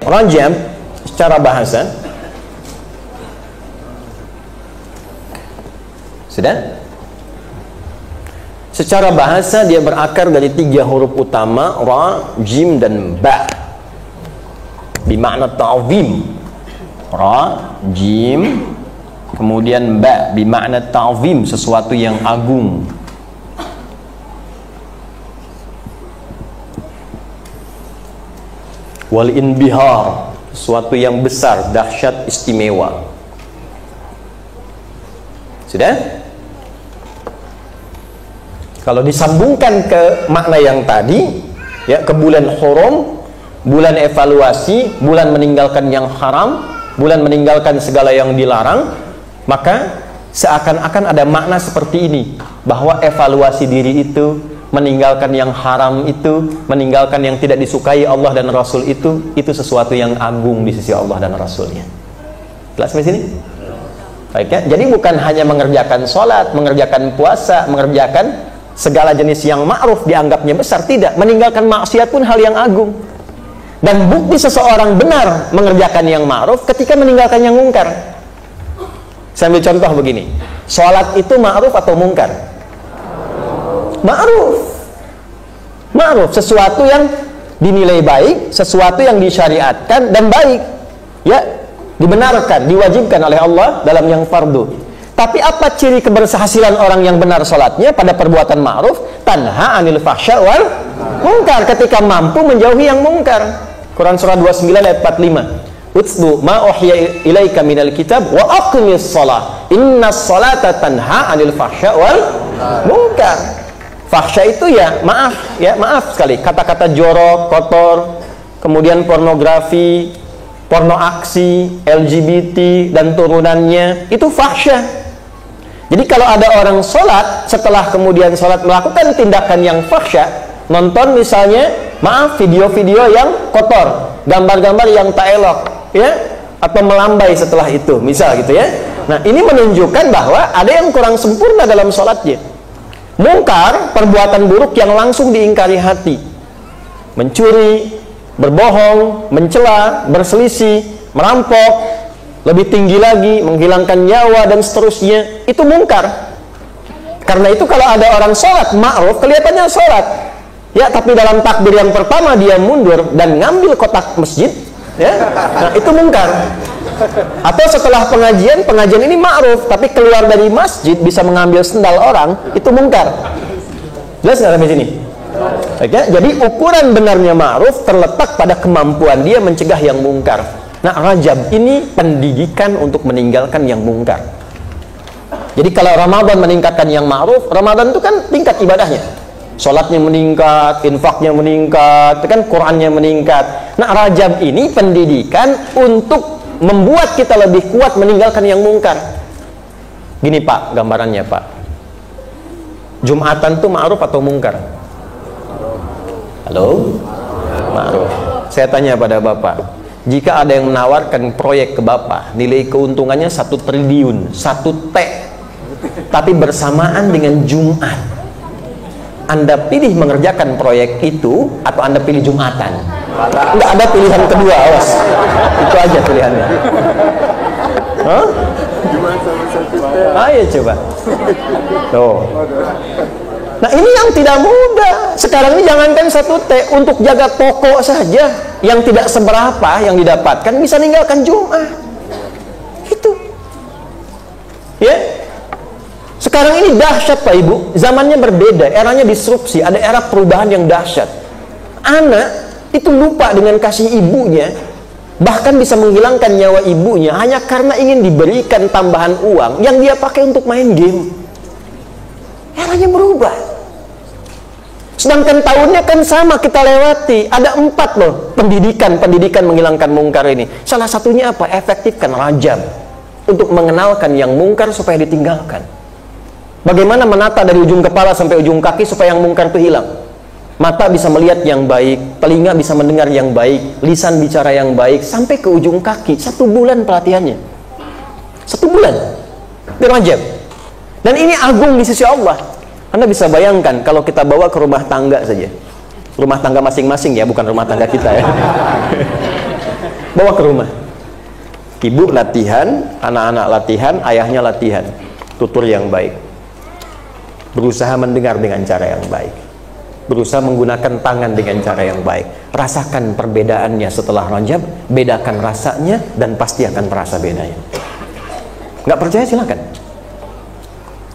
Rajab secara bahasa sudah? Secara bahasa dia berakar dari 3 huruf utama, ra, jim, dan ba, bermakna ta'zim. Ra, jim, kemudian ba, bermakna ta'zim, sesuatu yang agung. Wal inbihar, sesuatu yang besar, dahsyat, istimewa. Sudah? Kalau disambungkan ke makna yang tadi, ya, ke bulan Hurum, bulan evaluasi, bulan meninggalkan yang haram, bulan meninggalkan segala yang dilarang, maka seakan-akan ada makna seperti ini, bahwa evaluasi diri itu, meninggalkan yang haram itu, meninggalkan yang tidak disukai Allah dan Rasul itu sesuatu yang agung di sisi Allah dan Rasulnya. Jelas sampai sini? Baik ya? Jadi bukan hanya mengerjakan sholat, mengerjakan puasa, mengerjakan segala jenis yang ma'ruf dianggapnya besar, tidak. Meninggalkan maksiat pun hal yang agung. Dan bukti seseorang benar mengerjakan yang ma'ruf ketika meninggalkan yang mungkar. Saya ambil contoh begini, sholat itu ma'ruf atau mungkar? Ma'ruf. Ma'ruf, sesuatu yang dinilai baik, sesuatu yang disyariatkan dan baik, ya, dibenarkan, diwajibkan oleh Allah dalam yang fardu. Tapi apa ciri keberhasilan orang yang benar sholatnya? Pada perbuatan ma'ruf, tanha anil fahsya wal mungkar, ketika mampu menjauhi yang mungkar. Quran surah 29 ayat 45. Utsbu ma uhya ilaika minal kitab wa aqimis shalah innas salata tanha anil fahsya wal mungkar. Fahsya itu ya maaf sekali, kata-kata jorok, kotor, kemudian pornografi, porno aksi, LGBT dan turunannya, itu fahsya. Jadi kalau ada orang sholat, setelah kemudian sholat melakukan tindakan yang fahsya, nonton misalnya, maaf, video-video yang kotor, gambar-gambar yang tak elok, ya, atau melambai setelah itu, misal gitu ya. Nah, ini menunjukkan bahwa ada yang kurang sempurna dalam sholatnya. Mungkar, perbuatan buruk yang langsung diingkari hati, mencuri, berbohong, mencela, berselisih, merampok, lebih tinggi lagi, menghilangkan nyawa dan seterusnya, itu mungkar. Karena itu kalau ada orang sholat ma'ruf, kelihatannya sholat, ya, tapi dalam takbir yang pertama dia mundur dan ngambil kotak masjid, ya, nah itu mungkar. Atau setelah pengajian ini ma'ruf, tapi keluar dari masjid bisa mengambil sendal orang, itu mungkar. Jelas nggak sampai sini? Ya, jadi ukuran benarnya ma'ruf terletak pada kemampuan dia mencegah yang mungkar. Nah, Rajab ini pendidikan untuk meninggalkan yang mungkar. Jadi kalau Ramadan meningkatkan yang ma'ruf, Ramadan itu kan tingkat ibadahnya. Sholatnya meningkat, infaknya meningkat, kan Qur'annya meningkat. Nah, Rajab ini pendidikan untuk membuat kita lebih kuat meninggalkan yang mungkar. Gini Pak, gambarannya Pak. Jumatan itu ma'ruf atau mungkar? Halo? Ma'ruf. Saya tanya pada Bapak, jika ada yang menawarkan proyek ke Bapak, nilai keuntungannya 1 triliun, 1 T, tapi bersamaan dengan Jumat, Anda pilih mengerjakan proyek itu atau Anda pilih Jumatan? Nggak ada pilihan kedua, awas. Itu aja pilihannya. Hah? Ayo coba. Tuh. Nah, ini yang tidak mudah. Sekarang ini jangankan 1 T, untuk jaga toko saja yang tidak seberapa yang didapatkan bisa ninggalkan Jumat. Itu. Ya. Sekarang ini dahsyat Pak Ibu, zamannya berbeda, eranya disrupsi, ada era perubahan yang dahsyat. Anak itu lupa dengan kasih ibunya, bahkan bisa menghilangkan nyawa ibunya hanya karena ingin diberikan tambahan uang yang dia pakai untuk main game. Eranya berubah. Sedangkan tahunnya kan sama kita lewati. Ada 4 loh pendidikan menghilangkan mungkar ini. Salah satunya apa? Efektifkan Rajab untuk mengenalkan yang mungkar supaya ditinggalkan. Bagaimana menata dari ujung kepala sampai ujung kaki supaya yang mungkar itu hilang. Mata bisa melihat yang baik, telinga bisa mendengar yang baik, lisan bicara yang baik, sampai ke ujung kaki. 1 bulan pelatihannya. 1 bulan di Rajab. Dan ini agung di sisi Allah. Anda bisa bayangkan kalau kita bawa ke rumah tangga saja, rumah tangga masing-masing ya, bukan rumah tangga kita ya. bawa ke rumah. Ibu latihan, anak-anak latihan, ayahnya latihan. Tutur yang baik. Berusaha mendengar dengan cara yang baik. Berusaha menggunakan tangan dengan cara yang baik. Rasakan perbedaannya setelah Rajab, bedakan rasanya, dan pasti akan terasa bedanya. Nggak percaya silakan.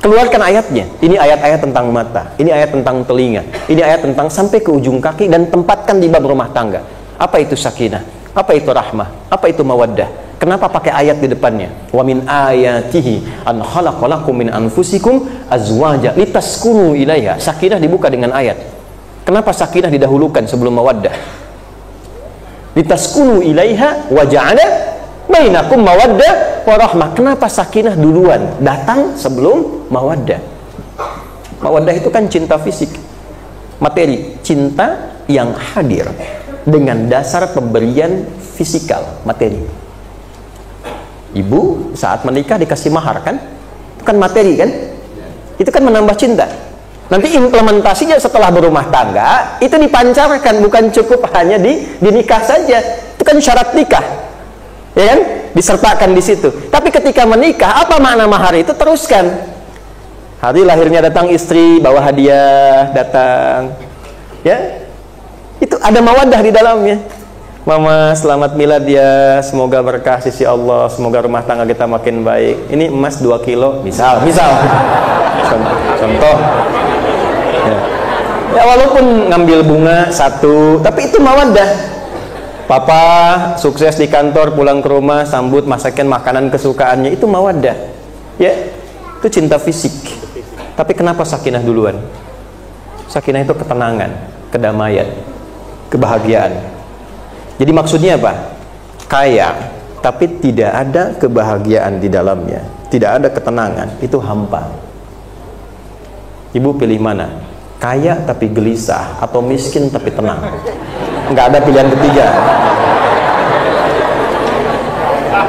Keluarkan ayatnya. Ini ayat-ayat tentang mata, ini ayat tentang telinga, ini ayat tentang sampai ke ujung kaki, dan tempatkan di bab rumah tangga. Apa itu sakinah? Apa itu rahmah? Apa itu mawaddah? Kenapa pakai ayat di depannya? Wa min ayatihi an khalaqalakum min anfusikum azwaja litaskunu ilaiha. Sakinah dibuka dengan ayat. Kenapa sakinah didahulukan sebelum mawaddah? Litaskunu ilaiha wa ja'ala bainakum mawaddah wa rahmah. Kenapa sakinah duluan datang sebelum mawaddah? Mawaddah itu kan cinta fisik, materi, cinta yang hadir dengan dasar pemberian fisikal, materi. Ibu saat menikah dikasih mahar kan? Itu kan materi kan? Itu kan menambah cinta. Nanti implementasinya setelah berumah tangga itu dipancarkan, bukan cukup hanya di nikah saja. Itu kan syarat nikah, ya kan? Disertakan di situ. Tapi ketika menikah, apa makna mahar itu? Teruskan. Hari lahirnya datang istri, bawa hadiah, datang, ya. Itu ada mawaddah di dalamnya. Mama selamat milad ya, semoga berkah sisi Allah, semoga rumah tangga kita makin baik. Ini emas 2 kilo, misal contoh ya, walaupun ngambil bunga 1, tapi itu mawaddah. Papa sukses di kantor, pulang ke rumah sambut, masakin makanan kesukaannya, itu mawaddah ya. Itu cinta fisik. Tapi kenapa sakinah duluan? Sakinah itu ketenangan, kedamaian, kebahagiaan. Jadi maksudnya apa? Kaya tapi tidak ada kebahagiaan di dalamnya, tidak ada ketenangan, itu hampa. Ibu pilih mana? Kaya tapi gelisah atau miskin tapi tenang? Nggak ada pilihan ketiga,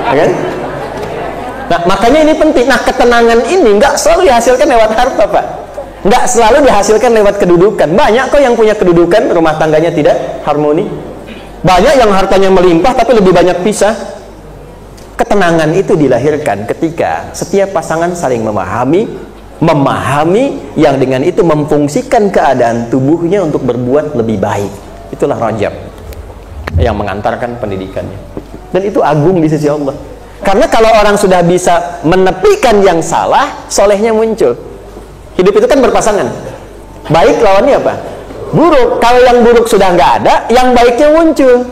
kan? Nah, makanya ini penting. Nah, ketenangan ini nggak selalu dihasilkan lewat harta, Pak. Nggak selalu dihasilkan lewat kedudukan. Banyak kok yang punya kedudukan, rumah tangganya tidak harmoni. Banyak yang hartanya melimpah tapi lebih banyak pisah. Ketenangan itu dilahirkan ketika setiap pasangan saling memahami yang dengan itu memfungsikan keadaan tubuhnya untuk berbuat lebih baik. Itulah Rajab yang mengantarkan pendidikannya. Dan itu agung di sisi Allah. Karena kalau orang sudah bisa menepikan yang salah, solehnya muncul. Hidup itu kan berpasangan. Baik lawannya apa? Buruk. Kalau yang buruk sudah nggak ada, yang baiknya muncul.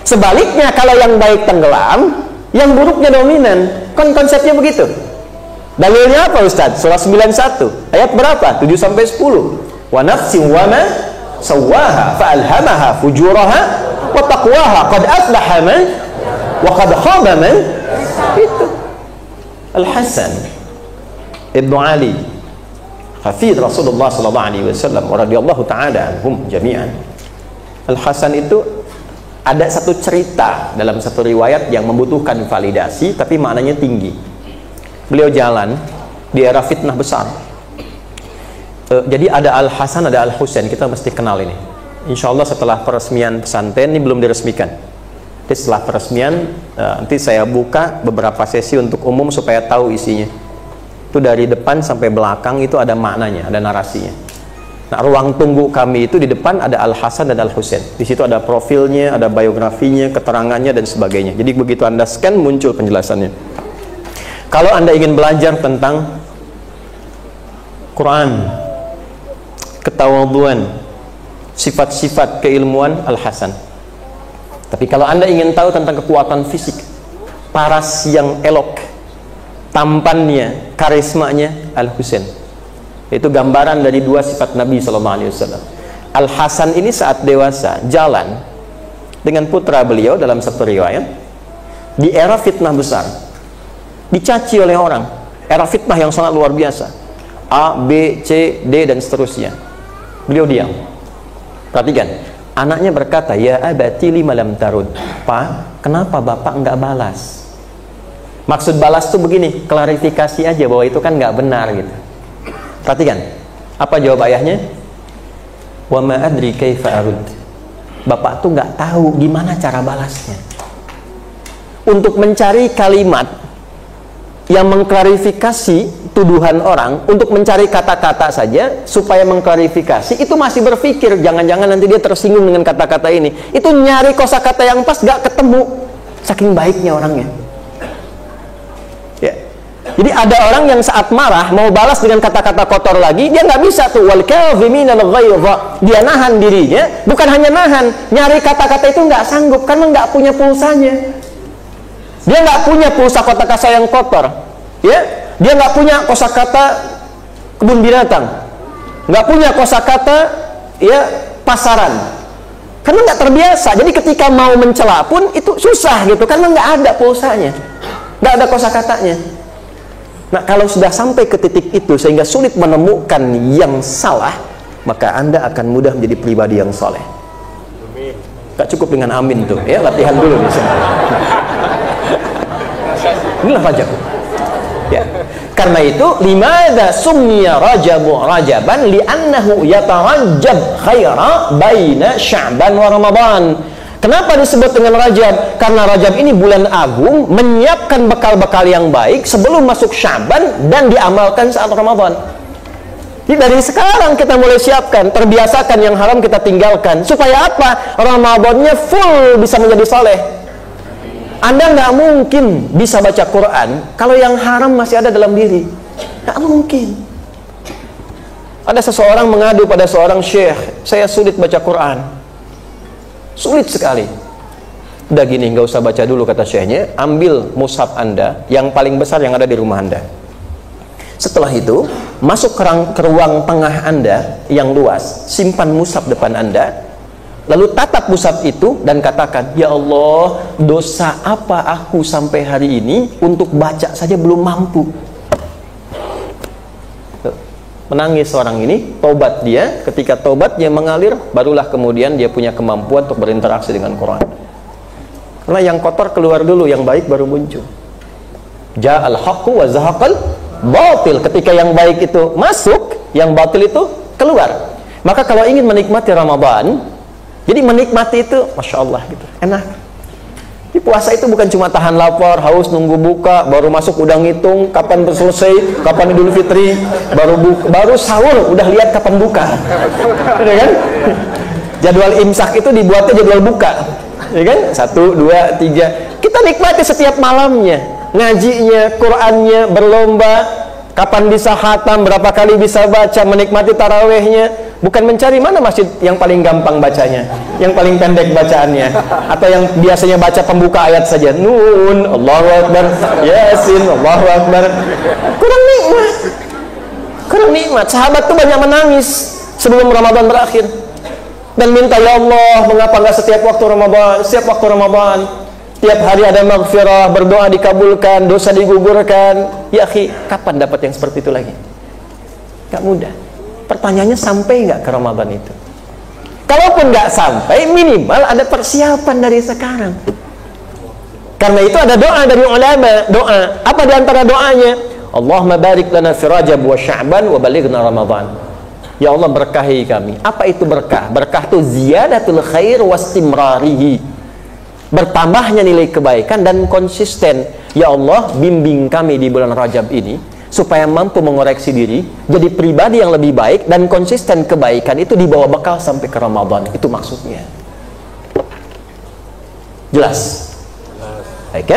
Sebaliknya, kalau yang baik tenggelam, yang buruknya dominan. Kan konsepnya begitu. Dalilnya apa Ustaz? Surah 91 ayat berapa? 7-10. Wa nafsin wa ma sawwaha fa alhamaha fujuraha wa taqwaha qad aflaha man wa qad khaba man. Itu Al-Hasan Ibnu Ali hafidh Rasulullah sallallahu alaihi wasallam radhiyallahu taala anhum jami'an. Al-Hasan itu ada satu cerita dalam satu riwayat yang membutuhkan validasi tapi maknanya tinggi. Beliau jalan di era fitnah besar. Jadi ada Al-Hasan, ada Al-Husain, kita mesti kenal ini. Insya Allah setelah peresmian pesantren, ini belum diresmikan. Jadi setelah peresmian, nanti saya buka beberapa sesi untuk umum supaya tahu isinya. Itu dari depan sampai belakang itu ada maknanya, ada narasinya. Nah, ruang tunggu kami itu di depan ada Al-Hasan dan Al-Husain. Di situ ada profilnya, ada biografinya, keterangannya dan sebagainya. Jadi begitu Anda scan muncul penjelasannya. Kalau Anda ingin belajar tentang Quran, ketawaduan, sifat-sifat keilmuan, Al-Hasan. Tapi kalau Anda ingin tahu tentang kekuatan fisik, paras yang elok, tampannya, karismanya, Al-Husain. Itu gambaran dari dua sifat Nabi SAW. Al-Hasan ini saat dewasa jalan dengan putra beliau dalam satu riwayat di era fitnah besar, dicaci oleh orang, era fitnah yang sangat luar biasa, A, B, C, D dan seterusnya. Beliau diam. Perhatikan, anaknya berkata, ya abati lima lam tarud. Pak, kenapa bapak enggak balas? Maksud balas tuh begini, klarifikasi aja bahwa itu kan nggak benar gitu. Perhatikan, apa jawab ayahnya? Wa ma adri kaifa arud. bapak tuh nggak tahu gimana cara balasnya. Untuk mencari kalimat yang mengklarifikasi tuduhan orang, untuk mencari kata-kata saja supaya mengklarifikasi, itu masih berpikir jangan-jangan nanti dia tersinggung dengan kata-kata ini. Itu nyari kosakata yang pas gak ketemu, saking baiknya orangnya. Ya. Jadi ada orang yang saat marah mau balas dengan kata-kata kotor lagi, dia nggak bisa tuh. Wal kadhiminal ghaidha, dia nahan dirinya, bukan hanya nahan, nyari kata-kata itu nggak sanggup karena nggak punya pulsanya. Dia nggak punya pulsa kata-kata yang kotor, ya. Dia nggak punya kosakata kebun binatang, nggak punya kosakata ya pasaran, karena nggak terbiasa. Jadi ketika mau mencela pun itu susah gitu, karena nggak ada pulsanya, nggak ada kosakatanya. Nah, kalau sudah sampai ke titik itu sehingga sulit menemukan yang salah, maka Anda akan mudah menjadi pribadi yang soleh. Gak cukup dengan amin tuh, ya, latihan dulu di sini. Inilah Rajab. Ya. Karena itu, limadza summiya Rajabu Rajaban li'annahu yatarajjab khaira baina Sya'ban wa Ramadan. Kenapa disebut dengan Rajab? Karena Rajab ini bulan agung, menyiapkan bekal-bekal yang baik sebelum masuk Sya'ban dan diamalkan saat Ramadan. Jadi dari sekarang kita mulai siapkan, terbiasakan yang haram kita tinggalkan. Supaya apa? Ramadannya full bisa menjadi soleh. Anda nggak mungkin bisa baca Quran kalau yang haram masih ada dalam diri. Nggak mungkin. Ada seseorang mengadu pada seorang syekh, saya sulit baca Quran. Sulit sekali. Udah gini, nggak usah baca dulu kata syekhnya, ambil mushaf Anda yang paling besar yang ada di rumah Anda. Setelah itu, masuk ke ruang tengah Anda yang luas, simpan mushaf depan Anda, lalu tatap mushaf itu dan katakan, ya Allah, dosa apa aku sampai hari ini untuk baca saja belum mampu. Menangis orang ini, tobat dia. Ketika tobatnya mengalir, barulah kemudian dia punya kemampuan untuk berinteraksi dengan Quran. Karena yang kotor keluar dulu, yang baik baru muncul. Ja'al haqqu wa zahaqal batil. Ketika yang baik itu masuk, yang batil itu keluar. Maka kalau ingin menikmati Ramadan, jadi menikmati itu, Masya Allah gitu, enak. Di puasa itu bukan cuma tahan lapar, haus, nunggu buka, baru masuk udah ngitung kapan selesai, kapan Idul Fitri, baru sahur udah lihat kapan buka, ya kan? Jadwal imsak itu dibuatnya jadwal buka, ya kan? 1, 2, 3. Kita nikmati setiap malamnya, ngajinya, Qurannya, berlomba, kapan bisa khatam, berapa kali bisa baca, menikmati tarawehnya. Bukan mencari mana masjid yang paling gampang bacanya, yang paling pendek bacaannya, atau yang biasanya baca pembuka ayat saja, Nun, Allahu Akbar, Yasin, Allahu Akbar. Kurang nikmat. Kurang nikmat. Sahabat tuh banyak menangis sebelum Ramadan berakhir dan minta, ya Allah, mengapa nggak setiap waktu Ramadan, setiap waktu Ramadan, tiap hari ada maghfirah, berdoa dikabulkan, dosa digugurkan. Ya akhi, kapan dapat yang seperti itu lagi? Gak mudah. Pertanyaannya, sampai nggak ke Ramadan itu? Kalaupun nggak sampai, minimal ada persiapan dari sekarang. Karena itu ada doa dari ulama. Doa apa di antara doanya? Allahumma barik lana fi Rajab wa Sya'ban wa balighna Ramadan. Ya Allah, berkahi kami. Apa itu berkah? Berkah itu ziyadatul khair wastimrarihi, bertambahnya nilai kebaikan dan konsisten. Ya Allah, bimbing kami di bulan Rajab ini supaya mampu mengoreksi diri, jadi pribadi yang lebih baik dan konsisten kebaikan itu dibawa bekal sampai ke Ramadan. Itu maksudnya. Jelas? Oke?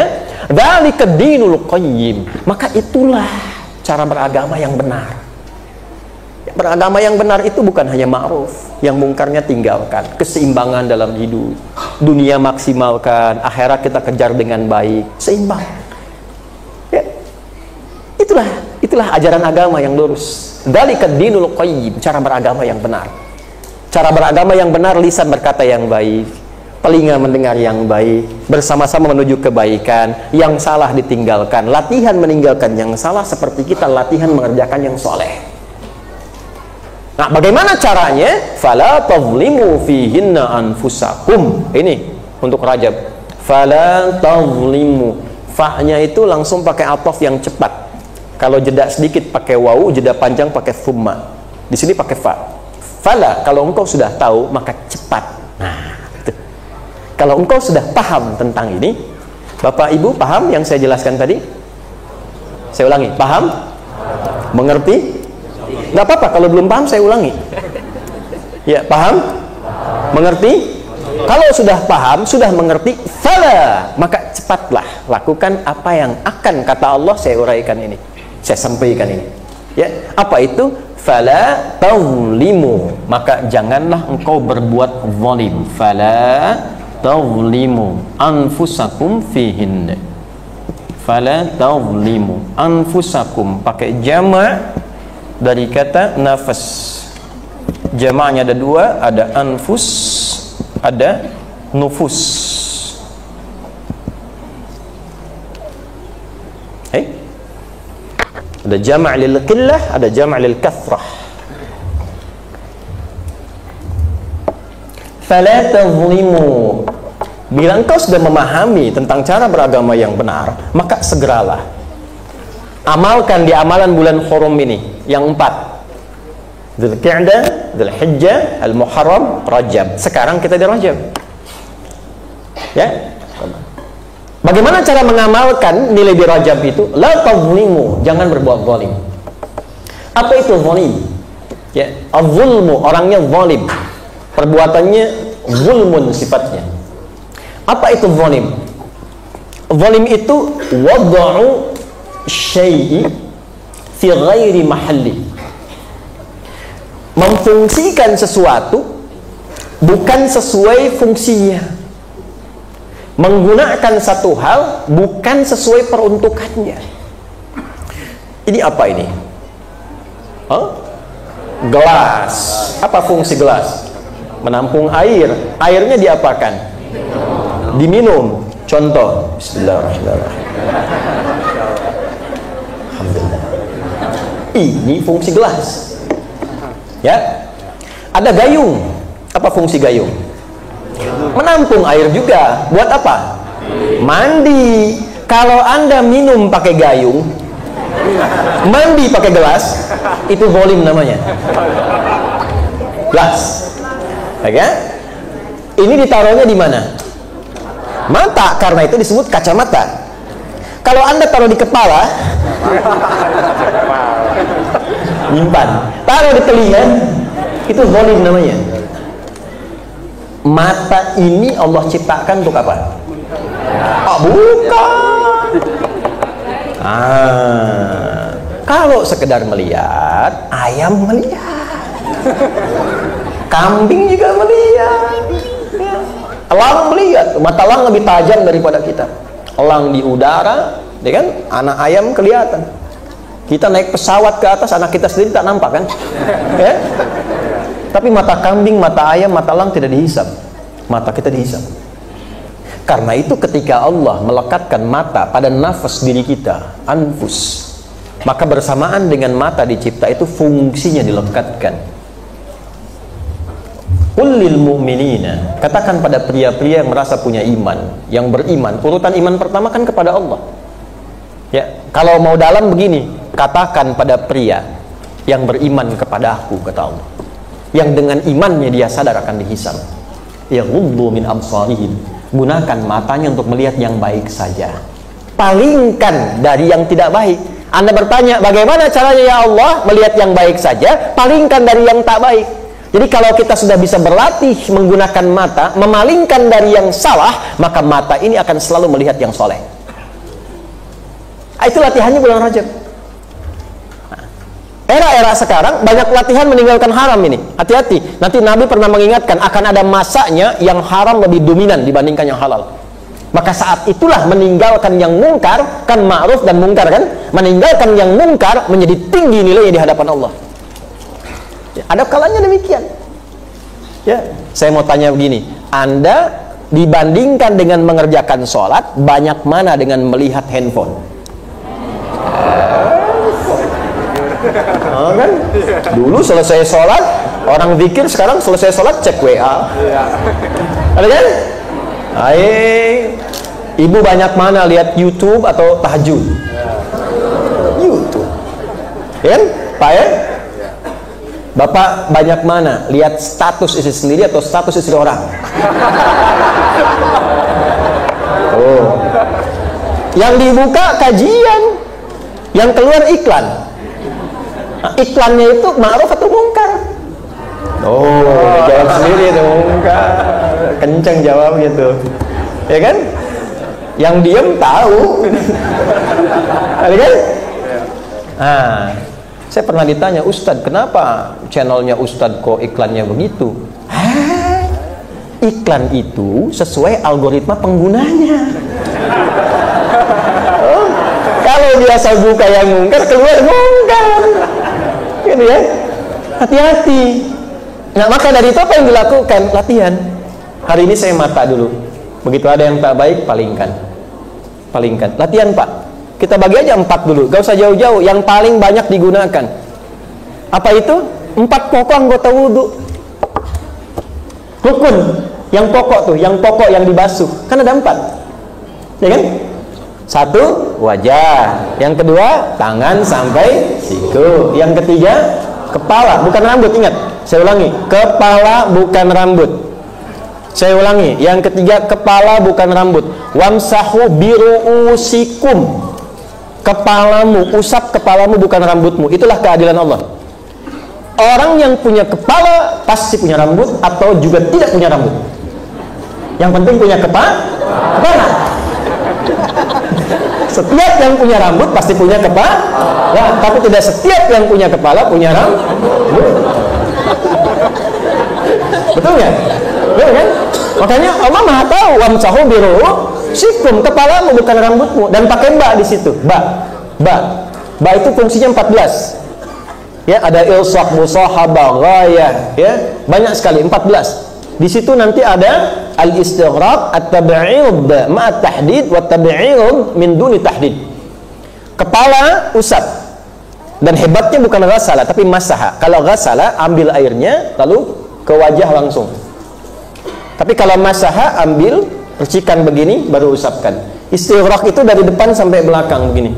Dzalika dinul qayyim. Maka itulah cara beragama yang benar. Beragama yang benar itu bukan hanya ma'ruf, yang mungkarnya tinggalkan. Keseimbangan dalam hidup, dunia maksimalkan, akhirat kita kejar dengan baik, seimbang. Ya. Itulah ajaran agama yang lurus. Dzalika dinul qayyim, cara beragama yang benar. Cara beragama yang benar, lisan berkata yang baik, telinga mendengar yang baik, bersama-sama menuju kebaikan, yang salah ditinggalkan. Latihan meninggalkan yang salah seperti kita latihan mengerjakan yang soleh. Nah, bagaimana caranya? Fala tazlimu fihinna anfusakum. Ini untuk Rajab. Fala tazlimu. Fa-nya itu langsung pakai ataf yang cepat. Kalau jeda sedikit pakai wawu, jeda panjang pakai thumma. Di sini pakai fa. Fala, kalau engkau sudah tahu maka cepat. Nah, Kalau engkau sudah paham tentang ini, Bapak Ibu paham yang saya jelaskan tadi? Saya ulangi, paham? Mengerti? Nggak apa-apa, kalau belum paham saya ulangi. Ya, paham? Mengerti? Kalau sudah paham, sudah mengerti, fala, maka cepatlah lakukan apa yang akan kata Allah saya uraikan ini. Saya sampaikan ini. Ya, apa itu? Fala taulimu, maka janganlah engkau berbuat zalim. Fala taulimu anfusakum fihin. Fala taulimu anfusakum, pakai jama' dari kata nafas. Jamaknya ada dua, ada anfus, ada nufus. Ada jama' lil qillah, ada jama' lil kathrah. Fala tazlimu. Bila engkau sudah memahami tentang cara beragama yang benar, maka segeralah amalkan di amalan bulan Hurum ini yang 4. Dzulqa'dah, Dzulhijjah, Al-Muharram, Rajab. Sekarang kita di Rajab. Ya. Bagaimana cara mengamalkan nilai di Rajab itu? La tazlimu, jangan berbuat zalim. Apa itu zalim? Ya, az-zulmu, orangnya zalim. Perbuatannya zulmun sifatnya. Apa itu zalim? Zalim itu wad'u syai'i fi ghairi mahalli. Memfungsikan sesuatu bukan sesuai fungsinya. Menggunakan satu hal bukan sesuai peruntukannya. Ini apa ini? Gelas. Apa fungsi gelas? Menampung air. Airnya diapakan? Diminum. Contoh. Bismillahirrahmanirrahim. Alhamdulillah. Ini fungsi gelas. Ya. Ada gayung. Apa fungsi gayung? Menampung air juga. Buat apa? Mandi. Kalau Anda minum pakai gayung, mandi pakai gelas, itu zalim namanya. Gelas. Oke? Ini ditaruhnya di mana? Mata, karena itu disebut kacamata. Kalau Anda taruh di kepala, nyimpan. Taruh di telinga, itu zalim namanya. Mata ini Allah ciptakan untuk apa? Bukan. Kalau sekedar melihat, ayam melihat, kambing juga melihat, elang melihat. Mata elang lebih tajam daripada kita. Elang di udara, ya kan? Anak ayam kelihatan. Kita naik pesawat ke atas, anak kita sendiri tak nampak kan? Ya? Tapi mata kambing, mata ayam, mata elang tidak dihisap. Mata kita dihisap. Karena itu ketika Allah melekatkan mata pada nafas diri kita, anfus, maka bersamaan dengan mata dicipta itu fungsinya dilekatkan. Qul lil mu'minina, katakan pada pria-pria yang merasa punya iman, yang beriman. Urutan iman pertama kan kepada Allah. Ya, kalau mau dalam begini, katakan pada pria yang beriman kepada aku, kata Allah, yang dengan imannya dia sadar akan dihisab. Yaghuddu min absarihim, gunakan matanya untuk melihat yang baik saja, palingkan dari yang tidak baik. Anda bertanya, bagaimana caranya ya Allah melihat yang baik saja, palingkan dari yang tak baik. Jadi kalau kita sudah bisa berlatih menggunakan mata, memalingkan dari yang salah, maka mata ini akan selalu melihat yang soleh. Itu latihannya bulan Rajab. Era-era sekarang banyak latihan meninggalkan haram ini. Hati-hati, nanti Nabi pernah mengingatkan akan ada masanya yang haram lebih dominan dibandingkan yang halal. Maka saat itulah meninggalkan yang mungkar, kan ma'ruf dan mungkar kan, meninggalkan yang mungkar menjadi tinggi nilainya di hadapan Allah. Ya, ada kalanya demikian. Ya, saya mau tanya begini, Anda dibandingkan dengan mengerjakan sholat, banyak mana dengan melihat handphone? Kan? Dulu selesai sholat, orang zikir, sekarang selesai sholat cek WA. Ada kan? Ibu banyak mana lihat YouTube atau tahajud? YouTube. Ya kan? Pak ya? Bapak banyak mana lihat status istri sendiri atau status istri orang? Oh. Yang dibuka kajian, yang keluar iklan. Nah, iklannya itu ma'ruf atau mungkar? Oh, jawab sendiri itu mungkar. Kenceng jawab gitu. Ya kan? Yang diem tahu. Ada kan? Nah, saya pernah ditanya, Ustadz, kenapa channelnya Ustadz kok iklannya begitu? Iklan itu sesuai algoritma penggunanya. Oh, kalau biasa buka yang mungkar, keluar mungkar. Gitu ya. Hati-hati. Nah, maka dari itu apa yang dilakukan? Latihan. Hari ini saya mata dulu. Begitu ada yang tak baik, palingkan. Palingkan. Latihan, Pak. Kita bagi aja 4 dulu. Gak usah jauh-jauh. Yang paling banyak digunakan. Apa itu? 4 pokok anggota wudhu. Rukun. Yang pokok tuh. Yang pokok yang dibasuh. Kan ada 4. Ya kan? 1, wajah. Yang kedua, tangan sampai siku. Yang ketiga, kepala. Bukan rambut, ingat. Saya ulangi. Kepala bukan rambut. Saya ulangi. Yang ketiga, kepala bukan rambut. Wamsahu biru'usikum. Kepalamu, usap kepalamu bukan rambutmu. Itulah keadilan Allah. Orang yang punya kepala pasti punya rambut atau juga tidak punya rambut. Yang penting punya kepala. Setiap yang punya rambut pasti punya kepala, tapi tidak setiap yang punya kepala punya rambut. Betul nggak? Betul kan? Makanya Allah Maha tahu. Wamsahu biru'usikum, kepalamu bukan rambutmu. Dan pakai ba di situ. Ba itu fungsinya 14. Ya, ada ilsaq, musahabah, ghayah, ya. Banyak sekali, 14. Di situ nanti ada al-istighraq, at-tab'id ma'a tahdid wa at-tab'id min duni tahdid. Kepala usap. Dan hebatnya bukan ghasala tapi masaha. Kalau ghasala ambil airnya lalu ke wajah langsung. Tapi kalau masaha ambil percikan begini baru usapkan. Istighraq itu dari depan sampai belakang begini.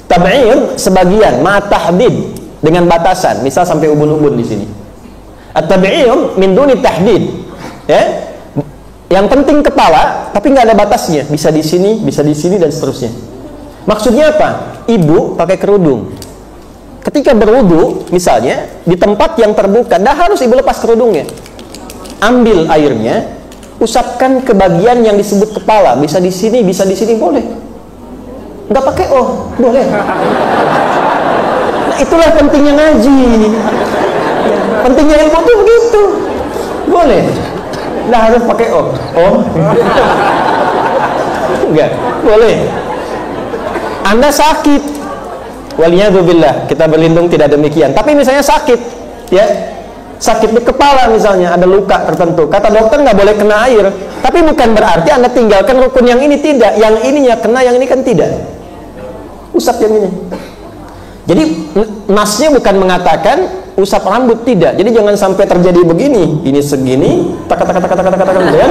Tab'id sebagian ma'a tahdid dengan batasan, misal sampai ubun-ubun di sini. At-tab'id min duni tahdid. Ya. Yang penting kepala, tapi nggak ada batasnya. Bisa di sini dan seterusnya. Maksudnya apa? Ibu pakai kerudung. Ketika berwudu, misalnya di tempat yang terbuka, dah harus ibu lepas kerudungnya. Ambil airnya, usapkan ke bagian yang disebut kepala. Bisa di sini boleh. Nggak pakai boleh. Nah, itulah pentingnya ngaji. Pentingnya ilmu tuh begitu. Boleh. Nggak harus pakai enggak, boleh. Anda sakit, waliyadzubillah, kita berlindung tidak demikian. Tapi misalnya sakit, ya, sakit di kepala misalnya, ada luka tertentu. Kata dokter nggak boleh kena air. Tapi bukan berarti Anda tinggalkan rukun yang ini tidak. Yang ininya kena, yang ini kan tidak. Usap yang ini. Jadi nasnya bukan mengatakan usap rambut, tidak. Jadi jangan sampai terjadi begini, ini segini, tak ya.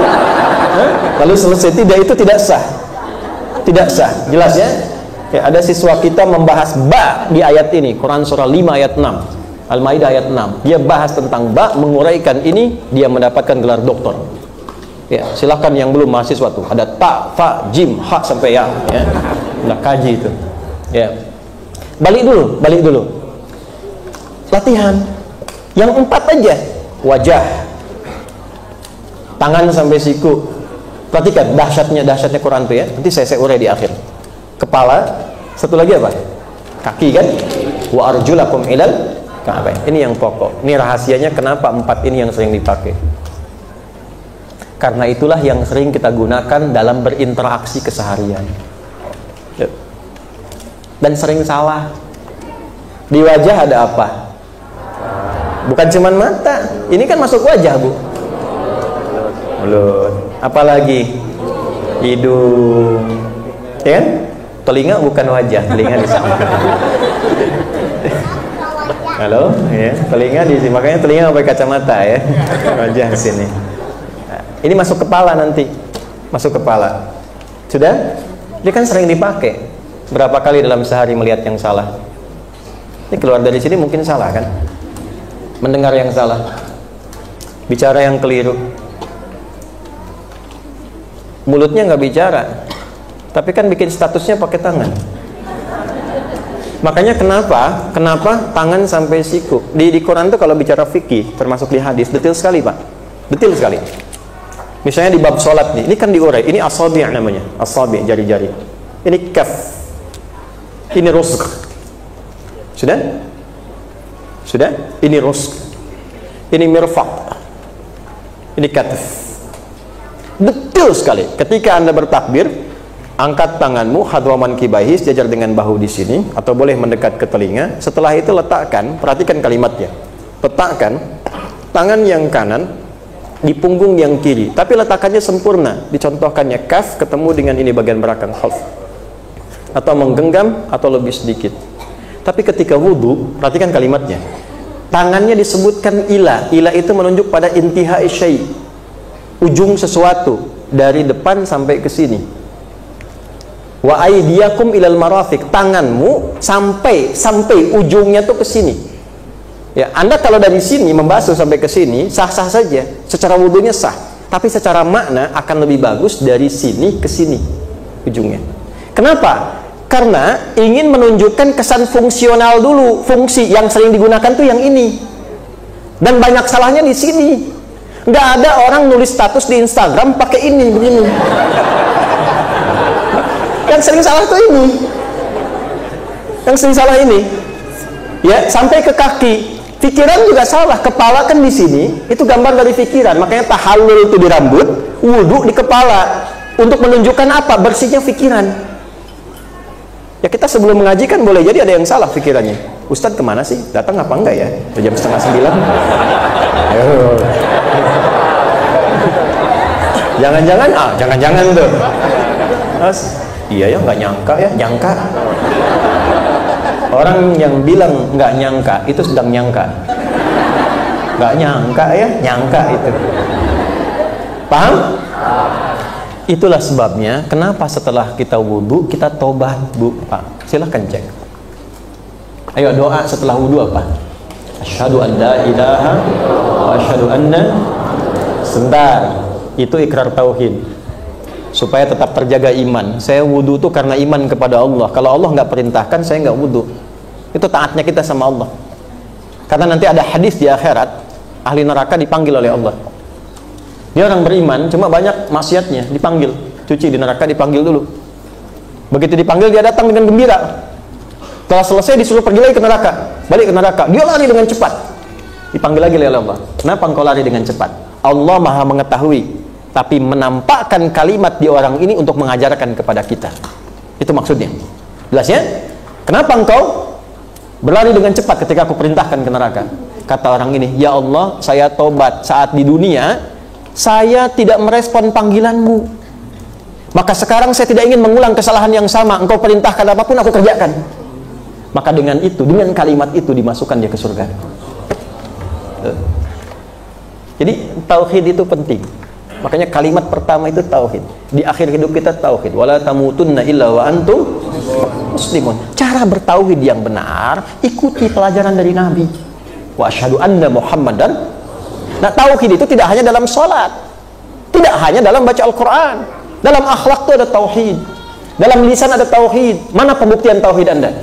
Lalu selesai. Tidak, itu tidak sah. Tidak sah. Jelas ya? Ya, ada siswa kita membahas ba di ayat ini, Quran surah 5 ayat 6, Al-Maidah ayat 6. Dia bahas tentang ba, menguraikan ini, dia mendapatkan gelar doktor. Ya, silakan yang belum mahasiswa tuh, ada ta, fa, jim, ha sampai ya. Udah kaji itu. Ya. Balik dulu. Latihan. Yang 4 aja. Wajah, tangan sampai siku. Perhatikan dahsyatnya Quran tuh ya. Nanti saya urai di akhir. Kepala, satu lagi apa? Kaki kan? Wa arjulakum ilal ka'bain. Ini yang pokok. Ini rahasianya kenapa 4 ini yang sering dipakai. Karena itulah yang sering kita gunakan dalam berinteraksi keseharian. Dan sering salah. Di wajah ada apa? Bukan cuman mata. Ini kan masuk wajah, Bu. Mulut. Apalagi? Hidung. Ya kan? Telinga bukan wajah, telinga di sana. Halo, ya, telinga di sini. Makanya telinga pakai kacamata ya. Wajah di sini. Nah, ini masuk kepala nanti. Masuk kepala. Sudah? Dia kan sering dipakai. Berapa kali dalam sehari melihat yang salah? Ini keluar dari sini mungkin salah kan? Mendengar yang salah. Bicara yang keliru. mulutnya nggak bicara, tapi kan bikin statusnya pakai tangan. Makanya kenapa tangan sampai siku di Quran tuh kalau bicara fikih, termasuk di hadis, detail sekali Pak, detail sekali. Misalnya di bab sholat nih, ini kan diurai, ini asabi' namanya, asabi' jari-jari, ini kaf, ini rusq, sudah, ini rusq, ini mirfaq, ini katf. Detail sekali. Ketika Anda bertakbir, angkat tanganmu hadwa mankibaihi sejajar dengan bahu di sini, atau boleh mendekat ke telinga. Setelah itu letakkan, perhatikan kalimatnya. Letakkan tangan yang kanan di punggung yang kiri, tapi letakannya sempurna. Dicontohkannya kaf ketemu dengan ini bagian belakang half, atau menggenggam atau lebih sedikit. Tapi ketika wudu, perhatikan kalimatnya. Tangannya disebutkan ila. Ila itu menunjuk pada intihai syai', ujung sesuatu, dari depan sampai ke sini. Wa aydiyakum ilal marafiq, tanganmu sampai ujungnya tuh ke sini. Ya, Anda kalau dari sini membasuh sampai ke sini sah-sah saja, secara wudunya sah. Tapi secara makna akan lebih bagus dari sini ke sini ujungnya. Kenapa? Karena ingin menunjukkan kesan fungsional dulu. Fungsi yang sering digunakan tuh yang ini. Dan banyak salahnya di sini. Nggak ada orang nulis status di Instagram pakai ini begini. Yang sering salah tuh ini. Yang sering salah ini. Ya, sampai ke kaki. Pikiran juga salah. Kepala kan di sini, itu gambar dari pikiran. Makanya tahallul itu di rambut, wudu di kepala. Untuk menunjukkan apa? Bersihnya pikiran. Ya, kita sebelum mengaji kan boleh jadi ada yang salah pikirannya. Ustadz kemana sih? Datang apa enggak ya? Jam 8:30. Ayo. Jangan-jangan tuh. Iya ya, nggak nyangka ya, nyangka. Orang yang bilang nggak nyangka itu sedang nyangka. Nggak nyangka ya, nyangka itu. Paham? Itulah sebabnya kenapa setelah kita wudu kita tobat, Bu, Pak. Silahkan cek. Ayo doa setelah wudu apa? Asyhadu an la ilaha wa asyhadu anna. Sebentar. Itu ikrar tauhid. Supaya tetap terjaga iman. Saya wudu itu karena iman kepada Allah. Kalau Allah nggak perintahkan, saya nggak wudu. Itu taatnya kita sama Allah. Karena nanti ada hadis di akhirat, ahli neraka dipanggil oleh Allah. Dia orang beriman, cuma banyak maksiatnya, dipanggil. Cuci di neraka, dipanggil dulu. Begitu dipanggil, dia datang dengan gembira. Setelah selesai, disuruh pergi lagi ke neraka. Balik ke neraka, dia lari dengan cepat. Dipanggil lagi oleh Allah. Kenapa engkau lari dengan cepat? Allah maha mengetahui, tapi menampakkan kalimat di orang ini untuk mengajarkan kepada kita. Itu maksudnya. Jelas ya? Kenapa engkau berlari dengan cepat ketika aku perintahkan ke neraka? Kata orang ini, ya Allah, saya tobat saat di dunia saya tidak merespon panggilanmu, maka sekarang saya tidak ingin mengulang kesalahan yang sama. Engkau perintahkan apapun aku kerjakan. Maka dengan itu, dengan kalimat itu dimasukkan dia ke surga. Jadi tauhid itu penting. Makanya kalimat pertama itu tauhid. Di akhir hidup kita tauhid. Wala tamutunna illa wa antum muslimun. Cara bertauhid yang benar, ikuti pelajaran dari Nabi. Wa asyhadu anna Muhammadan. Nah, tauhid itu tidak hanya dalam sholat, tidak hanya dalam baca Al-Quran. Dalam akhlak itu ada tauhid, dalam lisan ada tauhid. Mana pembuktian tauhid Anda?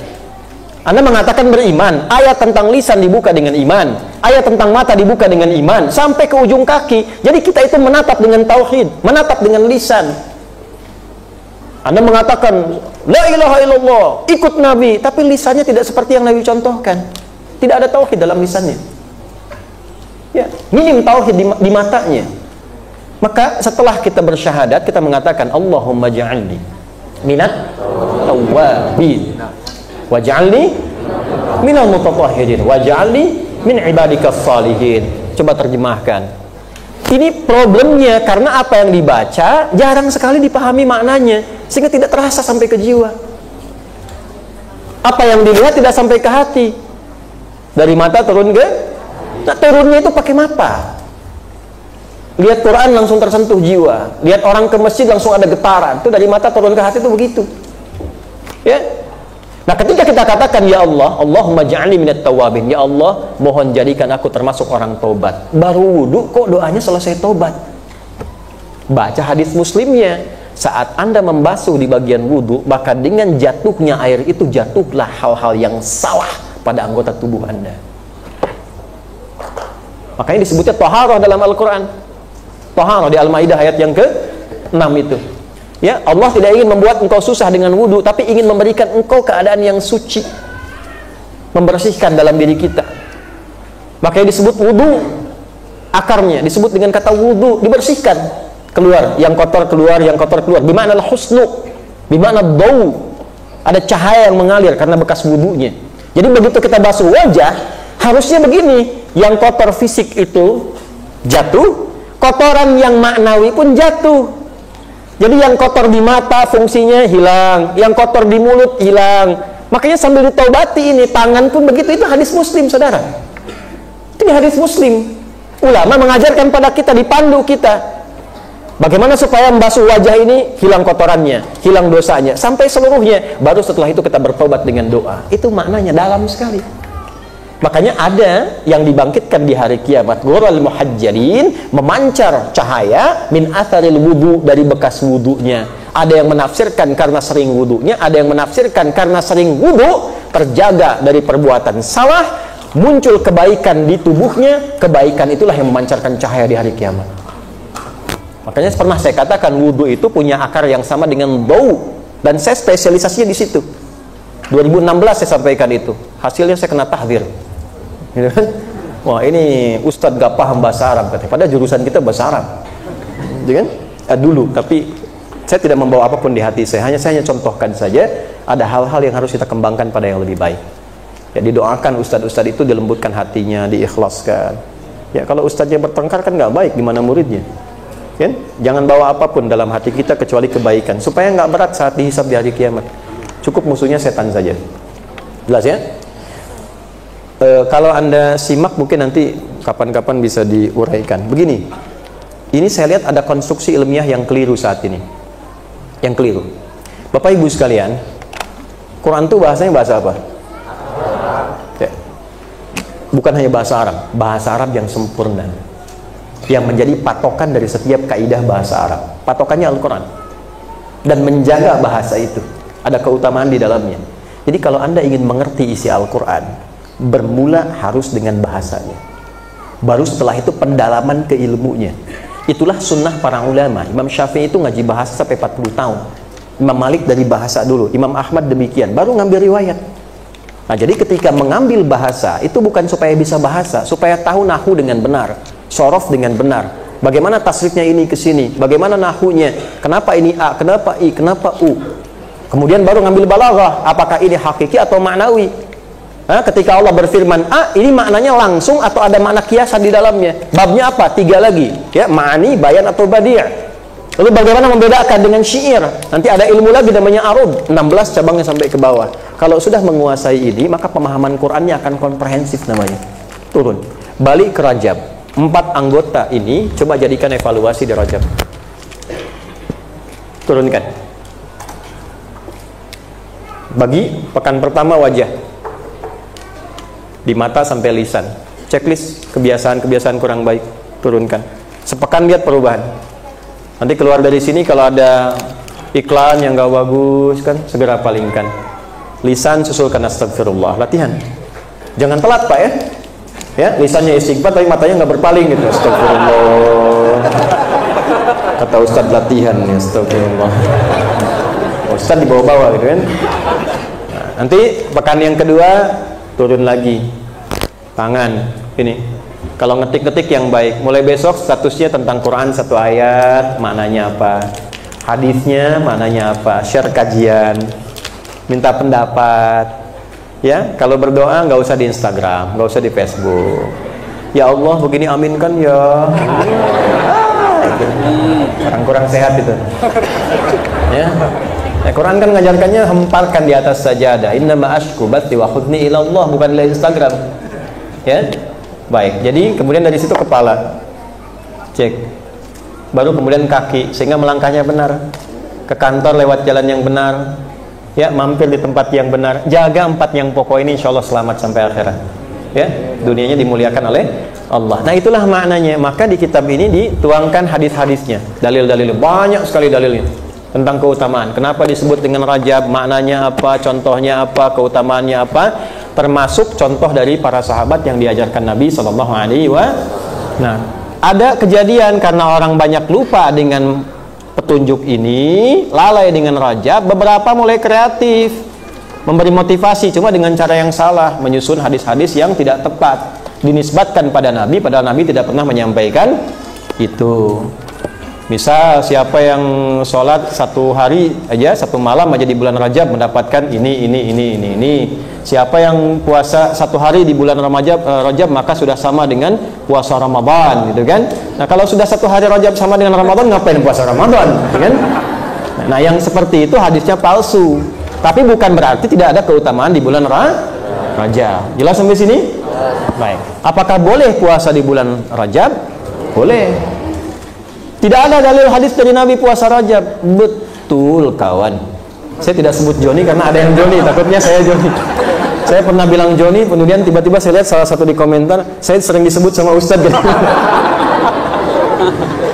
Anda mengatakan beriman, ayat tentang lisan dibuka dengan iman, ayat tentang mata dibuka dengan iman, sampai ke ujung kaki. Jadi kita itu menatap dengan tauhid, menatap dengan lisan. Anda mengatakan la ilaha illallah, ikut Nabi, tapi lisannya tidak seperti yang Nabi contohkan. Tidak ada tauhid dalam lisannya. Ya, minim tauhid di matanya. Maka setelah kita bersyahadat, kita mengatakan Allahumma ja'alni minat tawwabin waj'alni minal mutatahhirin waj'alni min ibadikas salihin. Coba terjemahkan. Ini problemnya karena apa yang dibaca jarang sekali dipahami maknanya, sehingga tidak terasa sampai ke jiwa. Apa yang dilihat tidak sampai ke hati. Dari mata turun ke. Nah, turunnya itu pakai mata. Lihat Quran langsung tersentuh jiwa. Lihat orang ke masjid langsung ada getaran. Itu dari mata turun ke hati itu begitu. Ya. Nah, ketika kita katakan ya Allah, Allahumma ja'alni minat tawabin. Ya Allah, mohon jadikan aku termasuk orang tobat. Baru wudu kok doanya selesai tobat. Baca hadis Muslimnya. saat Anda membasuh di bagian wudhu, maka dengan jatuhnya air itu jatuhlah hal-hal yang salah pada anggota tubuh Anda. Makanya disebutnya taharah dalam Al-Quran. Taharah di Al-Maidah ayat yang ke-6 itu. Ya, Allah tidak ingin membuat engkau susah dengan wudhu, tapi ingin memberikan engkau keadaan yang suci, membersihkan dalam diri kita. Makanya disebut wudhu, akarnya disebut dengan kata wudhu, dibersihkan, keluar yang kotor, keluar yang kotor, keluar. Bimana husnu, bimana dau, ada cahaya yang mengalir karena bekas wudhunya. Jadi begitu kita basuh wajah, harusnya begini, yang kotor fisik itu jatuh, kotoran yang maknawi pun jatuh. Jadi yang kotor di mata fungsinya hilang, yang kotor di mulut hilang. Makanya sambil ditaubati ini, tangan pun begitu. Itu hadis Muslim, saudara. Itu hadis Muslim. Ulama mengajarkan pada kita, dipandu kita, bagaimana supaya membasuh wajah ini hilang kotorannya, hilang dosanya, sampai seluruhnya. Baru setelah itu kita bertobat dengan doa. Itu maknanya dalam sekali. Makanya ada yang dibangkitkan di hari kiamat, ghurral muhajjalin, memancar cahaya min atharil wudu, dari bekas wudunya. Ada yang menafsirkan karena sering wudunya, ada yang menafsirkan karena sering wudu terjaga dari perbuatan salah, muncul kebaikan di tubuhnya. Kebaikan itulah yang memancarkan cahaya di hari kiamat. Makanya pernah saya katakan, wudu itu punya akar yang sama dengan bau, dan saya spesialisasinya di situ. 2016 saya sampaikan itu. Hasilnya saya kena tahdzir. Gitu kan? Wah, ini Ustadz gak paham bahasa Arab katanya. Padahal jurusan kita bahasa Arab. Gitu kan? Dulu, tapi saya tidak membawa apapun di hati saya. Hanya saya contohkan saja, ada hal-hal yang harus kita kembangkan pada yang lebih baik. Ya, didoakan ustadz-ustadz itu dilembutkan hatinya, diikhlaskan. Ya, kalau ustadznya bertengkar kan nggak baik, gimana muridnya? Kan? Jangan bawa apapun dalam hati kita kecuali kebaikan, supaya nggak berat saat dihisab di hari kiamat. Cukup musuhnya setan saja. Jelas ya? Kalau Anda simak mungkin nanti kapan-kapan bisa diuraikan. Begini, ini saya lihat ada konstruksi ilmiah yang keliru saat ini. Yang keliru. Bapak Ibu sekalian, Quran itu bahasanya bahasa apa? Ya. Bukan hanya bahasa Arab yang sempurna, yang menjadi patokan dari setiap kaidah bahasa Arab. Patokannya Al-Quran. Dan menjaga bahasa itu, ada keutamaan di dalamnya. Jadi kalau Anda ingin mengerti isi Al-Quran, bermula harus dengan bahasanya. Baru setelah itu pendalaman keilmunya. Itulah sunnah para ulama. Imam Syafi'i itu ngaji bahasa sampai 40 tahun. Imam Malik dari bahasa dulu, Imam Ahmad demikian, baru ngambil riwayat. Nah, jadi ketika mengambil bahasa, itu bukan supaya bisa bahasa, supaya tahu nahu dengan benar, sorof dengan benar. Bagaimana tasrifnya ini ke sini, bagaimana nahunya, kenapa ini A, kenapa I, kenapa U. Kemudian baru ngambil balaghah, apakah ini hakiki atau maknawi. Nah, ketika Allah berfirman A, ini maknanya langsung atau ada makna kiasan di dalamnya. Babnya apa? 3 lagi. Ya, ma'ani, bayan atau badi'. Lalu bagaimana membedakan dengan syair? Nanti ada ilmu lagi namanya arud, 16 cabangnya sampai ke bawah. Kalau sudah menguasai ini, maka pemahaman Qur'annya akan komprehensif namanya. Turun. Balik ke Rajab. 4 anggota ini coba jadikan evaluasi di Rajab. Turunkan. Bagi pekan pertama wajah. Di mata sampai lisan, checklist kebiasaan-kebiasaan kurang baik, turunkan. Sepekan lihat perubahan. Nanti keluar dari sini kalau ada iklan yang gak bagus kan, segera palingkan. Lisan susulkan astagfirullah, latihan. Jangan telat Pak ya. Ya, lisannya istighfar tapi matanya nggak berpaling gitu. Astagfirullah. Kata Ustadz latihan ya, astagfirullah. Ustadz di bawah-bawah gitu kan. Nah, nanti pekan yang kedua turun lagi, tangan ini. Kalau ngetik-ngetik yang baik, mulai besok statusnya tentang Quran 1 ayat, maknanya apa, hadisnya maknanya apa, share kajian, minta pendapat. Ya, kalau berdoa nggak usah di Instagram, nggak usah di Facebook. Ya Allah begini aminkan ya. Kurang sehat itu. Ya. Nah, Quran kan ngajarkannya hemparkan di atas sajadah. Innama ashku bathi wa hudni ila Allah, bukan di Instagram. Ya. Baik. Jadi kemudian dari situ kepala. Cek. Baru kemudian kaki sehingga melangkahnya benar. Ke kantor lewat jalan yang benar. Ya, mampir di tempat yang benar. Jaga 4 yang pokok ini, insyaallah selamat sampai akhirat. Ya, dunianya dimuliakan oleh Allah. Nah, itulah maknanya. Maka di kitab ini dituangkan hadis-hadisnya, dalil-dalil, banyak sekali dalilnya. tentang keutamaan. Kenapa disebut dengan Rajab, maknanya apa, contohnya apa, keutamaannya apa, termasuk contoh dari para sahabat yang diajarkan Nabi Shallallahu Alaihi Wasallam. Nah, ada kejadian karena orang banyak lupa dengan petunjuk ini, lalai dengan Rajab, beberapa mulai kreatif, memberi motivasi, cuma dengan cara yang salah, menyusun hadis-hadis yang tidak tepat, dinisbatkan pada Nabi, padahal Nabi tidak pernah menyampaikan itu. Misal siapa yang sholat satu hari aja, satu malam aja di bulan Rajab mendapatkan ini. Siapa yang puasa satu hari di bulan Rajab maka sudah sama dengan puasa Ramadan, gitu kan? Nah, kalau sudah satu hari Rajab sama dengan Ramadan, ngapain puasa Ramadan, gitu kan? Nah, yang seperti itu hadisnya palsu. Tapi bukan berarti tidak ada keutamaan di bulan Rajab. Jelas sampai sini? Baik. Apakah boleh puasa di bulan Rajab? Boleh. Tidak ada dalil hadis dari Nabi puasa Rajab. Betul, kawan. Saya tidak sebut Joni karena ada yang Joni, takutnya saya Joni. Saya pernah bilang Joni, kemudian tiba-tiba saya lihat salah satu di komentar, saya sering disebut sama Ustadz.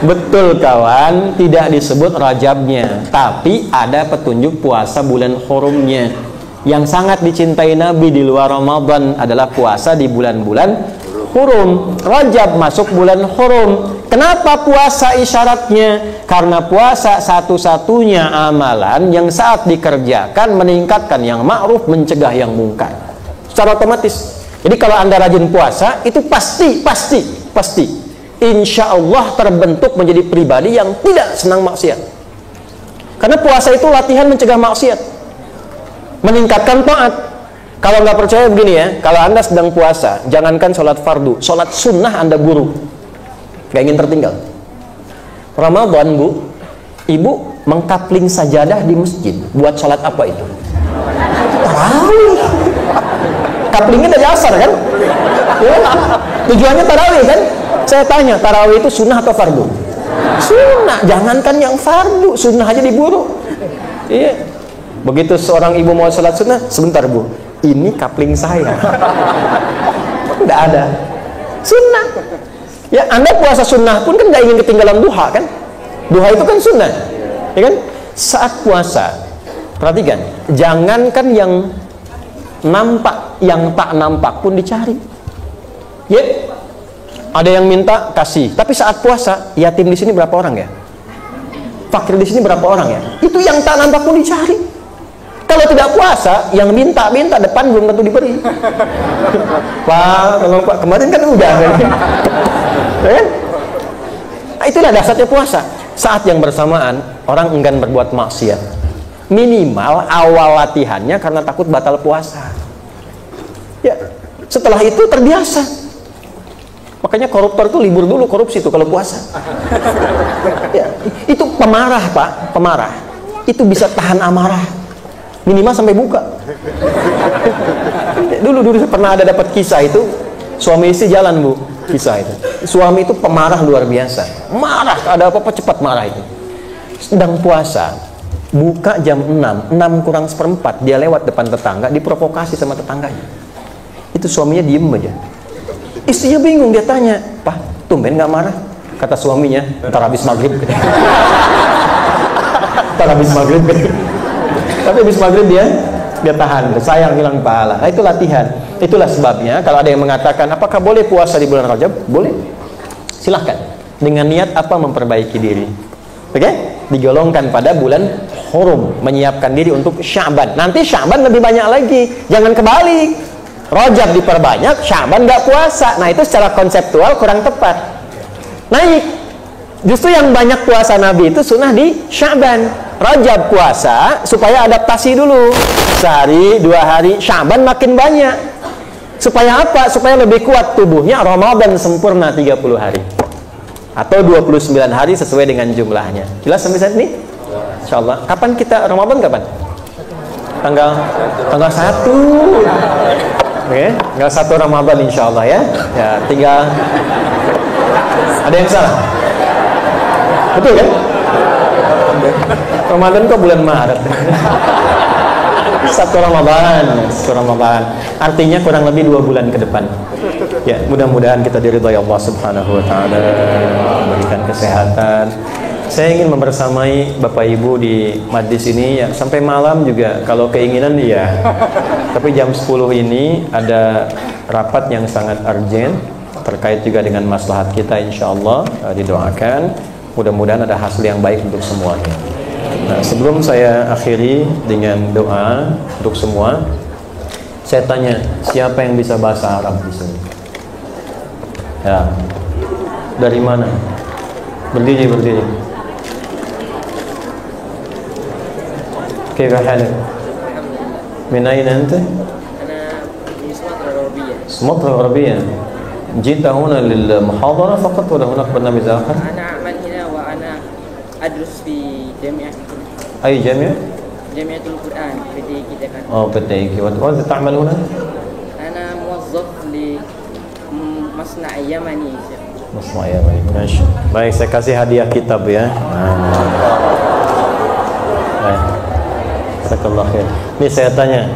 Betul, kawan, tidak disebut Rajabnya, tapi ada petunjuk puasa bulan hurumnya. Yang sangat dicintai Nabi di luar Ramadan adalah puasa di bulan-bulan hurum. Rajab masuk bulan hurum. Kenapa puasa isyaratnya? Karena puasa satu-satunya amalan yang saat dikerjakan meningkatkan yang ma'ruf, mencegah yang mungkar secara otomatis. Jadi kalau Anda rajin puasa, itu pasti insya Allah terbentuk menjadi pribadi yang tidak senang maksiat. Karena puasa itu latihan mencegah maksiat, meningkatkan taat. Kalau nggak percaya begini ya, kalau Anda sedang puasa, jangankan sholat fardu, sholat sunnah Anda buru, gak ingin tertinggal. Ramadan, Bu, Ibu mengkapling sajadah di masjid buat sholat apa itu? Tarawih. Kaplingnya dari asar kan? Ya, tujuannya tarawih kan? Saya tanya, tarawih itu sunnah atau fardu? Sunnah. Jangankan yang fardu, sunnah aja diburu. Iya. Begitu seorang ibu mau sholat sunnah, sebentar Bu, ini kapling saya. Tidak ada sunnah. Ya, Anda puasa sunnah pun kan nggak ingin ketinggalan duha kan? Duha itu kan sunnah, ya kan? Saat puasa, perhatikan, jangankan yang nampak, yang tak nampak pun dicari. Ya, ada yang minta kasih, tapi saat puasa, yatim di sini berapa orang ya? Fakir di sini berapa orang ya? Itu yang tak nampak pun dicari. Kalau tidak puasa, yang minta depan belum tentu diberi. Pak, tolong Pak, kemarin kan udah kan? Nah, itulah dasarnya puasa. Saat yang bersamaan orang enggan berbuat maksiat, minimal awal latihannya karena takut batal puasa. Ya, setelah itu terbiasa. Makanya koruptor itu libur dulu korupsi itu kalau puasa. Ya, itu pemarah Pak, pemarah. Itu bisa tahan amarah minimal sampai buka. Dulu pernah ada dapat kisah itu, suami istri jalan Bu, kisah itu. Suami itu pemarah luar biasa, marah, ada apa-apa cepat marah itu. Sedang puasa, buka jam 6 kurang seperempat, dia lewat depan tetangga, diprovokasi sama tetangganya. Itu suaminya diem aja. Istrinya bingung, dia tanya, Pak, tumben nggak marah? Kata suaminya, ntar habis maghrib. Ntar habis maghrib. Tapi habis maghrib dia tahan, sayang hilang pahala. Nah, itu latihan. Itulah sebabnya kalau ada yang mengatakan apakah boleh puasa di bulan Rajab? Boleh. Silahkan. Dengan niat apa? Memperbaiki diri. Oke? Digolongkan pada bulan hurum, menyiapkan diri untuk Sya'ban. Nanti Sya'ban lebih banyak lagi. Jangan kebalik. Rajab diperbanyak, Sya'ban nggak puasa. Nah, itu secara konseptual kurang tepat. Naik. Justru yang banyak puasa Nabi itu sunnah di Sya'ban. Rajab puasa supaya adaptasi dulu, sehari 2 hari. Sya'ban makin banyak. Supaya apa? Supaya lebih kuat tubuhnya. Ramadan sempurna 30 hari atau 29 hari sesuai dengan jumlahnya. Jelas sampai saat ini? Insyaallah. Kapan kita Ramadan kapan? Tanggal 1. Oke, tanggal 1 Ramadan insyaallah ya. Ya, tinggal ada yang salah. Betul kan? Ramadan kok bulan Maret. 1 Ramadan. Artinya kurang lebih 2 bulan ke depan. Ya, mudah-mudahan kita diridhai Allah Subhanahu wa taala, memberikan kesehatan, Saya ingin membersamai Bapak Ibu di majlis ini ya, sampai malam juga kalau keinginan ya. Tapi jam 10 ini ada rapat yang sangat urgent terkait juga dengan maslahat kita, insya Allah. Didoakan mudah-mudahan ada hasil yang baik untuk semuanya. Nah, sebelum saya akhiri dengan doa untuk semua, saya tanya, siapa yang bisa bahasa Arab di sini? Ya. Dari mana? Berdiri. كيف حالك؟ من أين أنت؟ أنا من سومطرة الغربية. سومطرة الغربية. جئت هنا للمحاضرة فقط ولا هناك برنامج آخر؟ أنا أعمل هنا وأنا أدرس في جامعة. أي جامعة؟ جامعة القرآن PTIK Jakarta. PTIK. وأنت تعمل هنا؟ أنا موظف لمصنع يمني. مصنع يمني. ماشي. Baik, saya kasih hadiah kitab ya. Jazakallah khair. Ini saya tanya,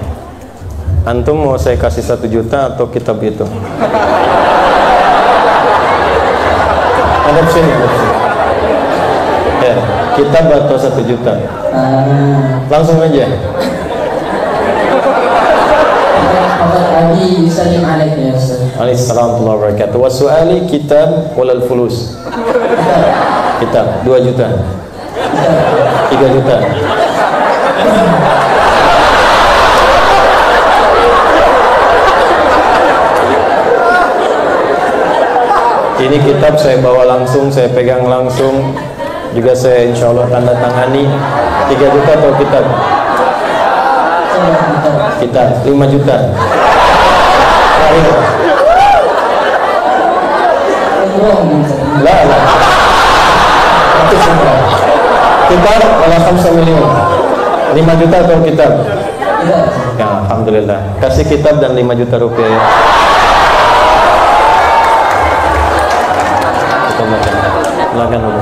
antum mau saya kasih 1 juta atau kitab itu? Hadap sini. Ya, kitab atau 1 juta? Langsung aja. Waalaikumsalam warahmatullahi wabarakatuh. Wa su'ali kitab walal fulus. Kitab 2 juta. 3 juta. Ini kitab saya bawa langsung, saya pegang langsung, juga saya insya Allah tanda tangani. 3 juta atau kitab? Kitab 5 juta. Lah. Kitab ala 5 miliar. 5 juta atau kitab? Ya, alhamdulillah. Kasih kitab dan 5 juta rupiah ya. Silakan dulu.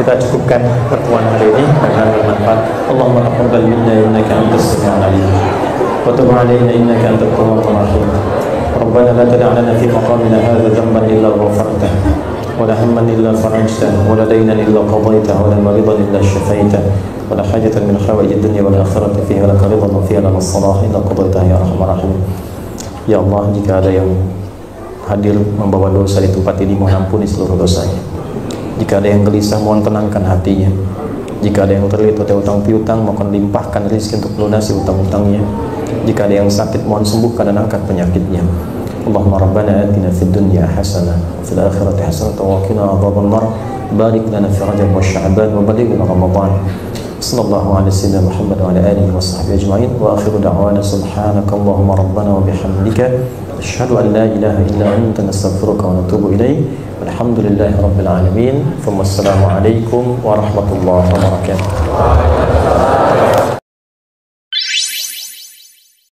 Kita cukupkan pertemuan hari ini dengan bermanfaat. Allahumma taqabbal minna innaka antas samiul alim wa tub 'alaina innaka antat tawwabur rahim. Rabbana la tada' lana fi maqamina hadha dhanban illa ghafartahu wa la hamman illa farajtahu wa la daynan illa qadaytahu wa la maridan illa shafaytahu wa la hajatan min hawaijid dunya wal akhirati fiha laka ridwan wa fiha lana salah illa qadaytahu ya arhamar rahim. Ya Allah, jika ada yang hadir membawa dosa di tempat ini, mohon ampuni seluruh dosanya. Jika ada yang gelisah, mohon tenangkan hatinya. Jika ada yang terlilit oleh utang piutang, mohon limpahkan rezeki untuk melunasi utang-utangnya. Jika ada yang sakit, mohon sembuhkan dan angkat penyakitnya. Allahumma rabbana atina fid dunya hasanah wa fil akhirati hasanah wa qina adzaban nar. Barik lana fi Rajab wa Sya'ban wa balighna Ramadan. Sallallahu alaihi wasallam Muhammad wa ala alihi wa sahbihi ajma'in. Wa akhiru da'wana subhanakallahumma rabbana wa bihamdika asyhadu an la ilaha illa anta nastaghfiruka wa natubu ilaik. Walhamdulillahi rabbil alamin. Wassalamu alaikum warahmatullahi wabarakatuh.